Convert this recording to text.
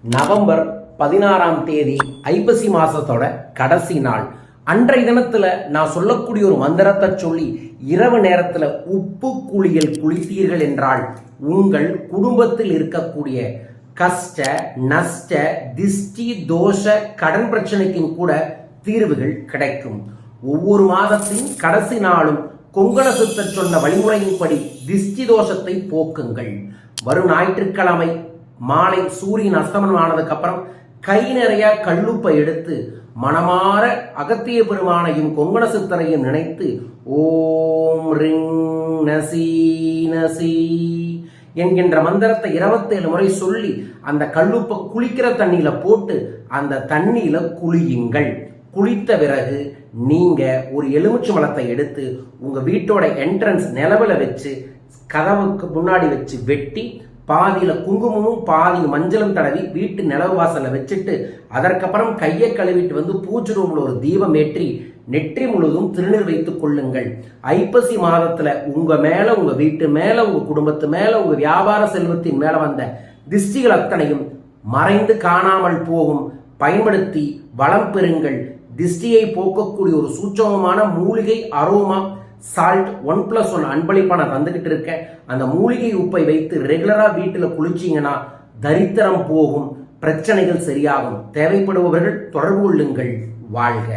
November 16ஆம் தேதி ஐப்பசி மாசத்தோட கடைசி நாள். அன்றைய தினத்துல நான் சொல்லக்கூடிய ஒரு மந்திரத்தை சொல்லி இரவு நேரத்துல உப்பு குளியல் குளித்தீர்கள் என்றால் உங்கள் குடும்பத்தில் இருக்கக்கூடிய கஷ்ட நஷ்ட திஷ்டி தோஷ கடன் பிரச்சனைக்கும் கூட தீர்வுகள் கிடைக்கும். ஒவ்வொரு மாதத்தின் கடைசி நாளும் கொங்கண சித்தர் சொன்ன வழிமுறையின்படி திஷ்டி தோஷத்தை போக்குங்கள். வரும் ஞாயிற்றுக்கிழமை மாலை சூரியன் அஸ்தமனம் ஆனதுக்கு அப்புறம் கை நிறைய கல்லுப்பை எடுத்து மனமாற அகத்திய பெருமானையும் கொங்கண சித்தரையும் நினைத்து ஓம் ரிங் நசி நசி என்கின்ற மந்திரத்தை 27 முறை சொல்லி அந்த கல்லுப்பை குளிக்கிற தண்ணியில போட்டு அந்த தண்ணியில குளியுங்கள். குளித்த பிறகு நீங்க ஒரு எலுமிச்சை மலத்தை எடுத்து உங்க வீட்டோட என்ட்ரன்ஸ் நிலவுல வச்சு கதவுக்கு முன்னாடி வச்சு வெட்டி பாதியில குங்குமமும் பாதி மஞ்சளும் தடவி வீட்டு நிலவு வாசல்ல வச்சுட்டு அதற்கப்புறம் கையை கழுவிட்டு வந்து பூஜை ரூம்ல ஒரு தீபம் ஏற்றி நெற்றி முழுதும் திருநீர் வைத்துக் கொள்ளுங்கள். ஐப்பசி மாதத்துல உங்க மேல, உங்க வீட்டு மேல, உங்க குடும்பத்து மேல, உங்க வியாபார செல்வத்தின் மேல வந்த திஷ்டிகள் அத்தனையும் மறைந்து காணாமல் போகும். பயன்படுத்தி வளம் பெறுங்கள். திஷ்டியை போக்கக்கூடிய ஒரு சூட்சமமான மூலிகை அரோமா சால்ட் 1+1 அன்பளிப்பான தந்துகிட்டு இருக்க. அந்த மூலிகை உப்பை வைத்து ரெகுலரா வீட்டுல குளிச்சிங்கன்னா தரித்திரம் போகும், பிரச்சனைகள் சரியாகும். தேவைப்படுபவர்கள் தொடர்பு கொள்ளுங்கள். வாழ்க.